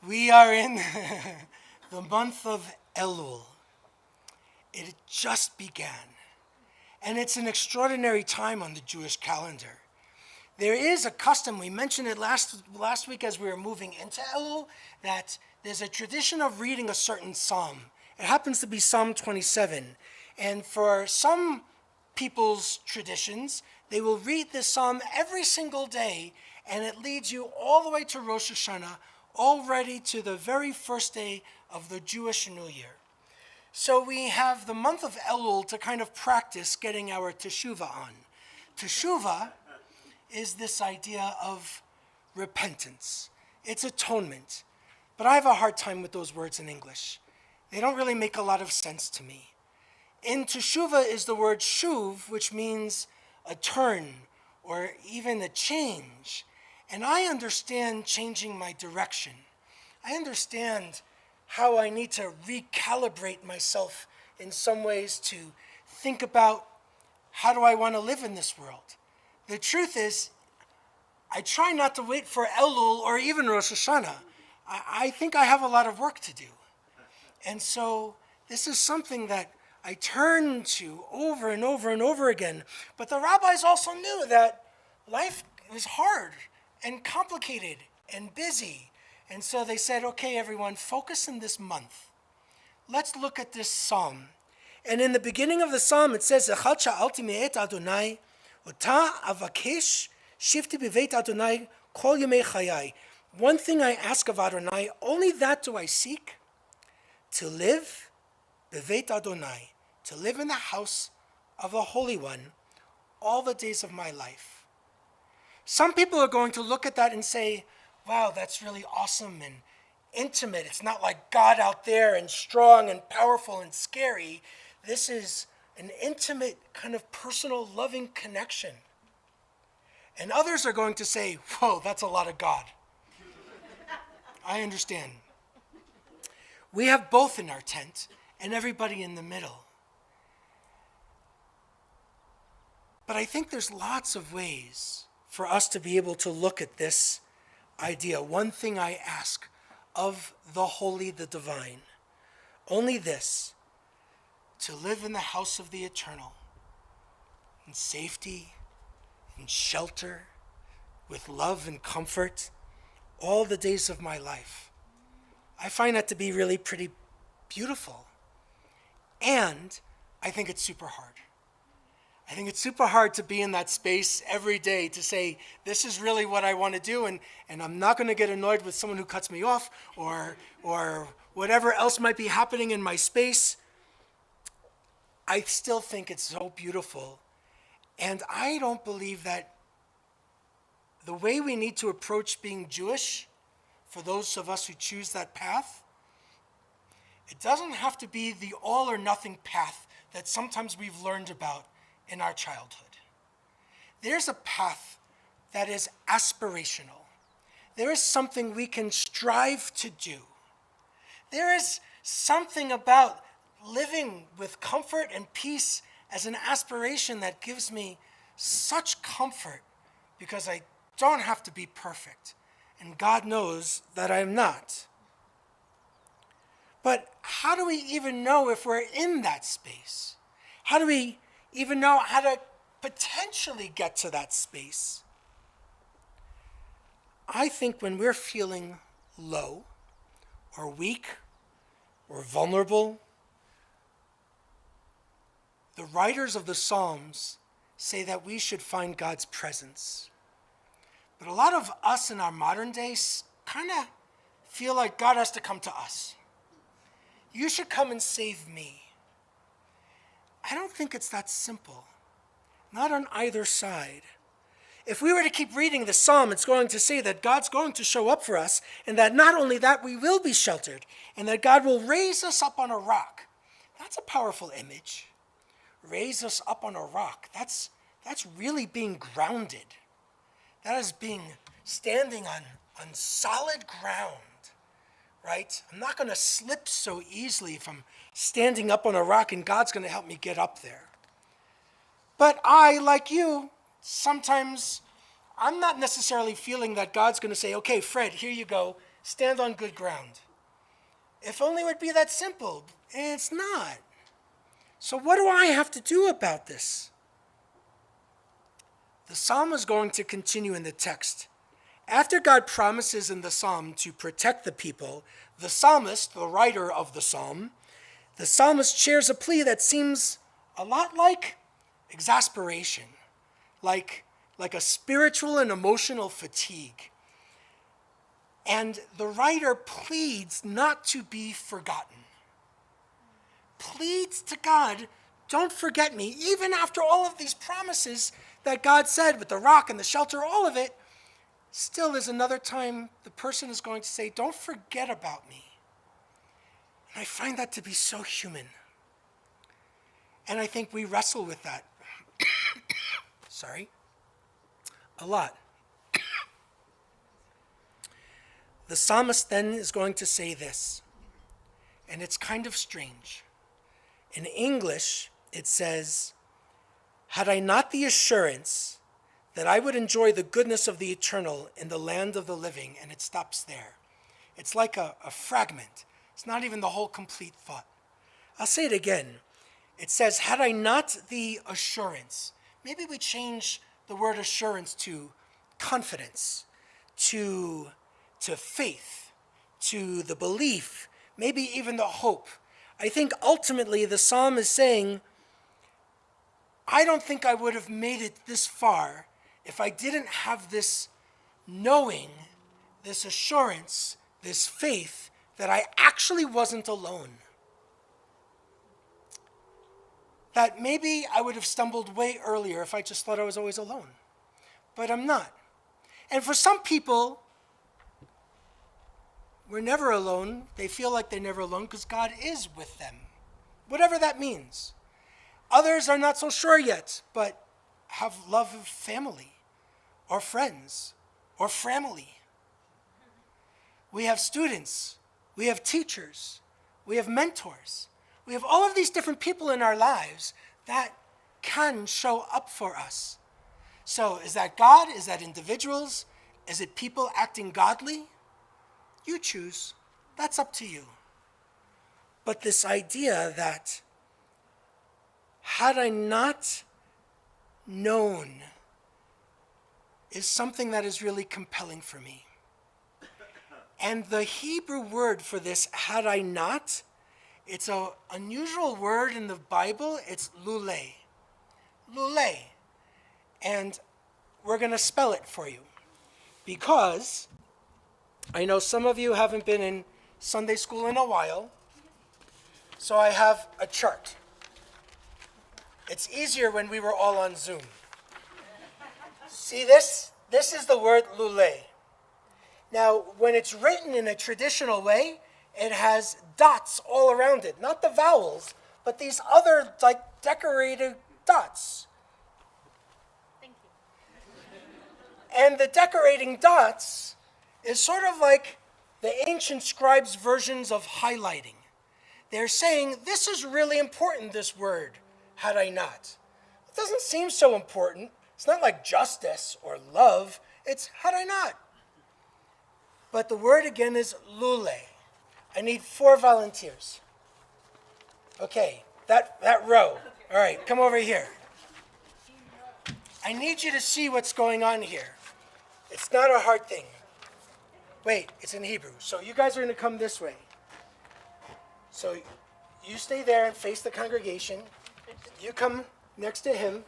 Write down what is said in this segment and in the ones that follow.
We are in the month of Elul. It just began. And it's an extraordinary time on the Jewish calendar. There is a custom, we mentioned it last week as we were moving into Elul, that there's a tradition of reading a certain psalm. It happens to be Psalm 27. And for some people's traditions, they will read this psalm every single day, and it leads you all the way to Rosh Hashanah, already to the very first day of the Jewish New Year. So we have the month of Elul to kind of practice getting our teshuvah on. Teshuvah is this idea of repentance. It's atonement. But I have a hard time with those words in English. They don't really make a lot of sense to me. In teshuvah is the word shuv, which means a turn or even a change. And I understand changing my direction. I understand how I need to recalibrate myself in some ways to think about how do I want to live in this world. The truth is, I try not to wait for Elul or even Rosh Hashanah. I think I have a lot of work to do. And so this is something that I turn to over and over and over again. But the rabbis also knew that life was hard and complicated and busy. And so they said, okay, everyone, focus in this month. Let's look at this psalm. And in the beginning of the psalm, it says, Echad sha'alti me'et Adonai, ota avakesh shifti b'veit Adonai kol yemei chayai. One thing I ask of Adonai, only that do I seek, to live b'veit Adonai, to live in the house of the Holy One all the days of my life. Some people are going to look at that and say, wow, that's really awesome and intimate. It's not like God out there and strong and powerful and scary. This is an intimate, kind of personal, loving connection. And others are going to say, whoa, that's a lot of God. I understand. We have both in our tent and everybody in the middle. But I think there's lots of ways for us to be able to look at this idea. One thing I ask of the holy, the divine, only this, to live in the house of the eternal, in safety, in shelter, with love and comfort, all the days of my life. I find that to be really pretty beautiful. And I think it's super hard. I think it's super hard to be in that space every day to say, this is really what I want to do, and I'm not going to get annoyed with someone who cuts me off or whatever else might be happening in my space. I still think it's so beautiful. And I don't believe that the way we need to approach being Jewish, for those of us who choose that path, it doesn't have to be the all or nothing path that sometimes we've learned about in our childhood. There's a path that is aspirational. There is something we can strive to do. There is something about living with comfort and peace as an aspiration that gives me such comfort because I don't have to be perfect. And God knows that I'm not. But how do we even know if we're in that space? How do we even know how to potentially get to that space? I think when we're feeling low or weak or vulnerable, the writers of the Psalms say that we should find God's presence. But a lot of us in our modern days kind of feel like God has to come to us. You should come and save me. I don't think it's that simple. Not on either side. If we were to keep reading the psalm, it's going to say that God's going to show up for us, and that not only that, we will be sheltered, and that God will raise us up on a rock. That's a powerful image. Raise us up on a rock. That's really being grounded. That is standing on solid ground. Right? I'm not going to slip so easily if I'm standing up on a rock, and God's going to help me get up there. But I, like you, sometimes I'm not necessarily feeling that God's going to say, okay, Fred, here you go. stand on good ground. If only it would be that simple, and it's not. So what do I have to do about this? The psalm is going to continue in the text. After God promises in the psalm to protect the people, the psalmist, the writer of the psalmist shares a plea that seems a lot like exasperation, like a spiritual and emotional fatigue. And the writer pleads not to be forgotten. Pleads to God, don't forget me, even after all of these promises that God said with the rock and the shelter, all of it. Still is another time the person is going to say, don't forget about me. And I find that to be so human. And I think we wrestle with that. A lot. The psalmist then is going to say this, and it's kind of strange. In English, it says, had I not the assurance that I would enjoy the goodness of the eternal in the land of the living, and it stops there. It's like a fragment. It's not even the whole complete thought. I'll say it again. It says, had I not the assurance. Maybe we change the word assurance to confidence, to faith, to the belief, maybe even the hope. I think ultimately the psalm is saying, I don't think I would have made it this far if I didn't have this knowing, this assurance, this faith that I actually wasn't alone. That maybe I would have stumbled way earlier if I just thought I was always alone. But I'm not. And for some people, we're never alone. They feel like they're never alone because God is with them, whatever that means. Others are not so sure yet, but have love of family or friends or family. We have students. We have teachers. We have mentors. We have all of these different people in our lives that can show up for us. So is that God? Is that individuals? Is it people acting godly? You choose. That's up to you. But this idea that had I not known is something that is really compelling for me. And the Hebrew word for this, had I not, it's an unusual word in the Bible. It's lule. Lule. And we're going to spell it for you. Because I know some of you haven't been in Sunday school in a while. So I have a chart. It's easier when we were all on Zoom. See this? This is the word lule. Now, when it's written in a traditional way, it has dots all around it. Not the vowels, but these other, like, decorated dots. Thank you. And the decorating dots is sort of like the ancient scribes' versions of highlighting. They're saying, this is really important, this word, had I not. It doesn't seem so important. It's not like justice or love. It's had I not. But the word again is lule. I need 4 volunteers. Okay, that row. All right, come over here. I need you to see what's going on here. It's not a hard thing. Wait, it's in Hebrew. So you guys are going to come this way. So you stay there and face the congregation. You come next to him.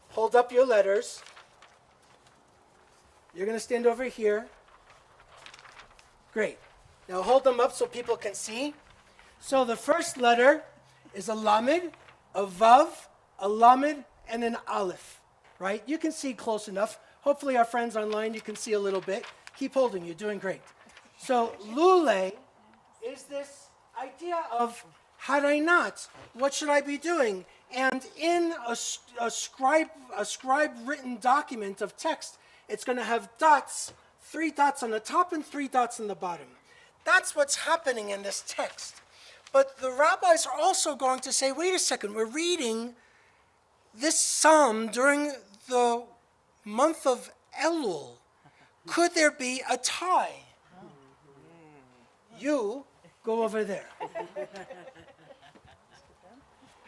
Hold up your letters. You're going to stand over here. Great. Now hold them up so people can see. So the first letter is a lamed, a vav, a lamed, and an aleph. Right? You can see close enough. Hopefully our friends online, you can see a little bit. Keep holding. You're doing great. So lule is this idea of had I not, what should I be doing? And in a scribe written document of text, it's going to have dots, 3 dots on the top and 3 dots on the bottom. That's what's happening in this text. But the rabbis are also going to say, wait a second, we're reading this psalm during the month of Elul. Could there be a tie? You go over there.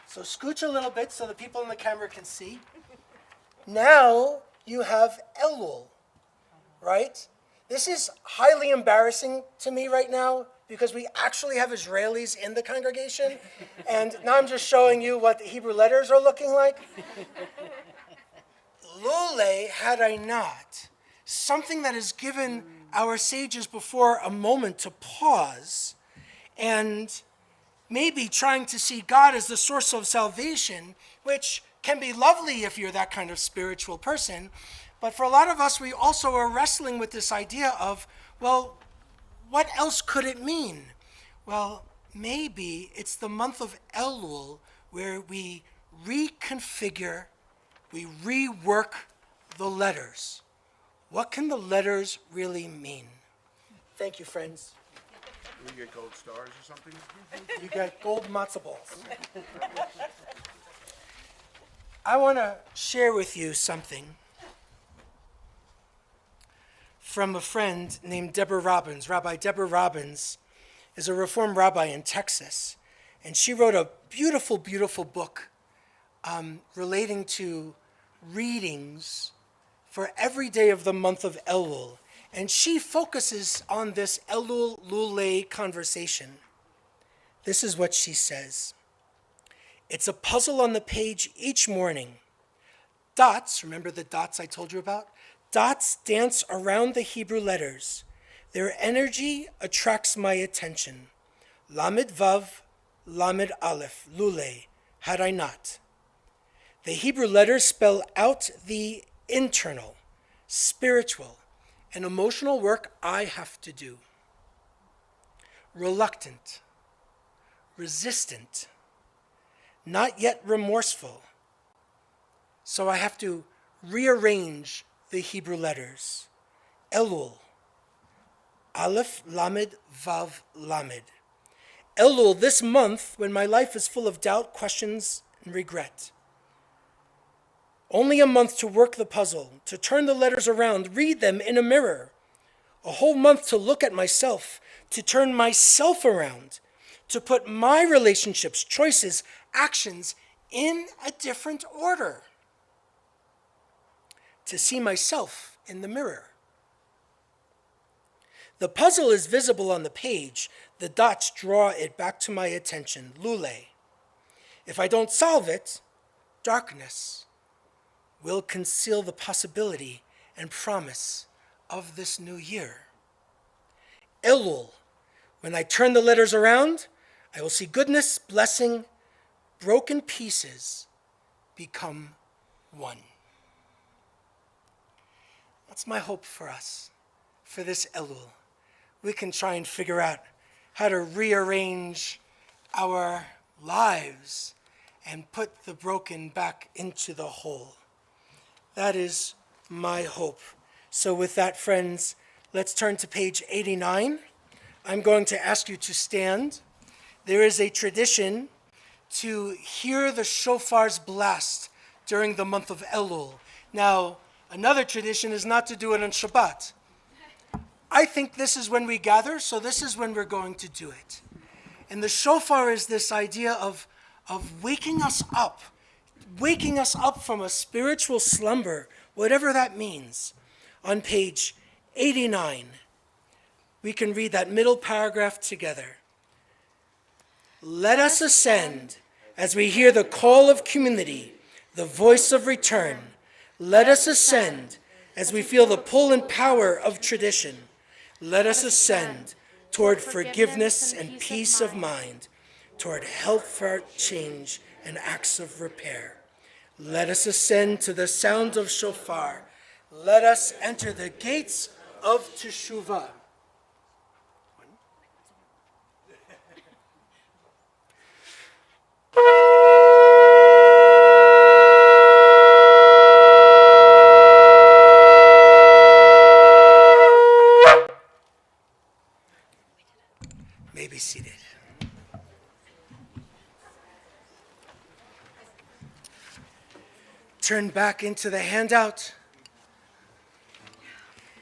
So scooch a little bit so the people in the camera can see. Now you have Elul, right? This is highly embarrassing to me right now because we actually have Israelis in the congregation. And now I'm just showing you what the Hebrew letters are looking like. Lule, had I not, something that has given our sages before a moment to pause and maybe trying to see God as the source of salvation, which can be lovely if you're that kind of spiritual person. But for a lot of us, we also are wrestling with this idea of, well, what else could it mean? Well, maybe it's the month of Elul where we reconfigure, we rework the letters. What can the letters really mean? Thank you, friends. Do we get gold stars or something? You got gold matzo balls. I want to share with you something from a friend named Deborah Robbins. Rabbi Deborah Robbins is a Reform rabbi in Texas, and she wrote a beautiful, beautiful book relating to readings for every day of the month of Elul. And she focuses on this Elul Lule conversation. This is what she says. It's a puzzle on the page each morning. Dots, remember the dots I told you about? Dots dance around the Hebrew letters. Their energy attracts my attention. Lamed Vav, Lamed Aleph, Lule, had I not. The Hebrew letters spell out the internal, spiritual, and emotional work I have to do. Reluctant, resistant, not yet remorseful. So I have to rearrange the Hebrew letters. Elul, Aleph, Lamed, Vav, Lamed. Elul, this month when my life is full of doubt, questions, and regret. Only a month to work the puzzle, to turn the letters around, read them in a mirror. A whole month to look at myself, to turn myself around, to put my relationships, choices, actions in a different order. To see myself in the mirror. The puzzle is visible on the page. The dots draw it back to my attention. Lule. If I don't solve it, darkness will conceal the possibility and promise of this new year. Elul, when I turn the letters around, I will see goodness, blessing, broken pieces become one. That's my hope for us, for this Elul. We can try and figure out how to rearrange our lives and put the broken back into the whole. That is my hope. So with that, friends, let's turn to page 89. I'm going to ask you to stand. There is a tradition to hear the shofar's blast during the month of Elul. Now, another tradition is not to do it on Shabbat. I think this is when we gather, so this is when we're going to do it. And the shofar is this idea of waking us up from a spiritual slumber, whatever that means. On page 89, we can read that middle paragraph together. Let us ascend as we hear the call of community, the voice of return. Let us ascend as we feel the pull and power of tradition. Let us ascend toward forgiveness and peace of mind, toward help for change and acts of repair. Let us ascend to the sound of shofar. Let us enter the gates of teshuvah. May be seated. Turn back into the handout.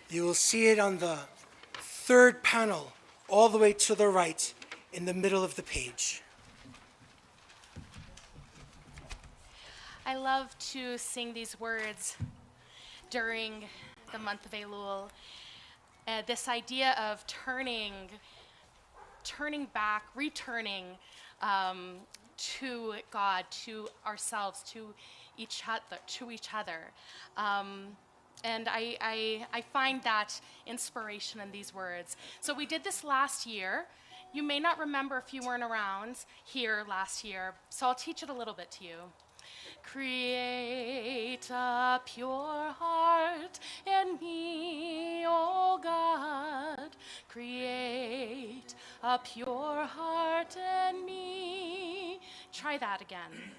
You will see it on the third panel all the way to the right in the middle of the page. I love to sing these words during the month of Elul. This idea of turning back, returning to God, to ourselves, to each other. And I find that inspiration in these words. So we did this last year. You may not remember if you weren't around here last year, so I'll teach it a little bit to you. Create a pure heart in me, O God. Create a pure heart in me. Try that again.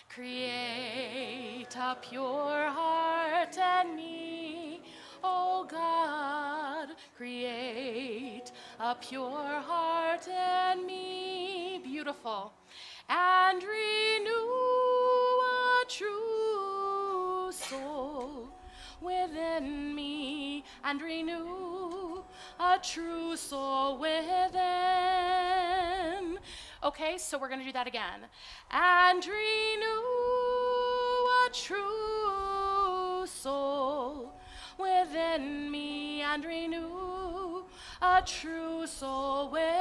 Create a pure heart in me, O God. Create a pure heart in me. Beautiful. And renew a true soul within me, and renew a true soul within. Okay, so we're going to do that again. And renew a true soul within me, and renew a true soul within.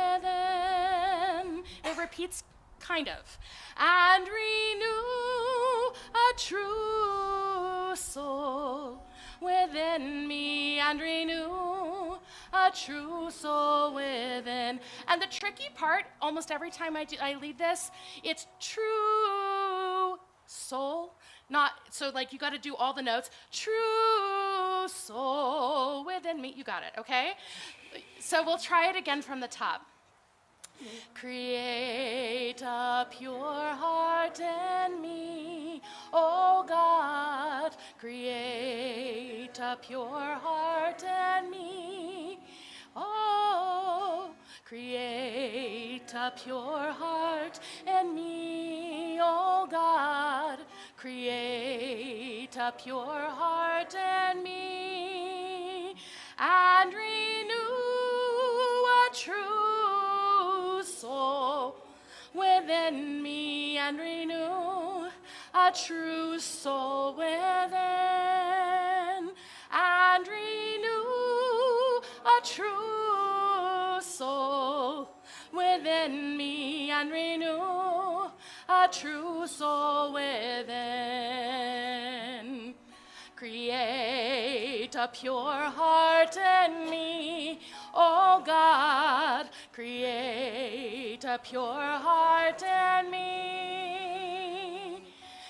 It repeats kind of. And renew a true soul within me, and renew a true soul within. And the tricky part, almost every time I lead this, it's true soul, not, so like you got to do all the notes. True soul within me. You got it, okay? So we'll try it again from the top. Create a pure heart in me, O God. Create a pure heart in me. Oh, create a pure heart in me, O God. Create a pure heart in me, and renew a true soul within me, and renew a true soul within, and renew a true soul within me, and renew a true soul within. Create a pure heart in me, O God. Create a pure heart in me.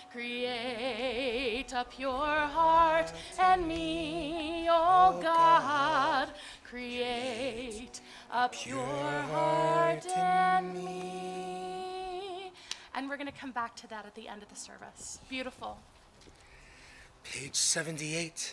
Create a pure heart in me, O God. Create a pure heart in me. And we're going to come back to that at the end of the service. Beautiful. Page 78.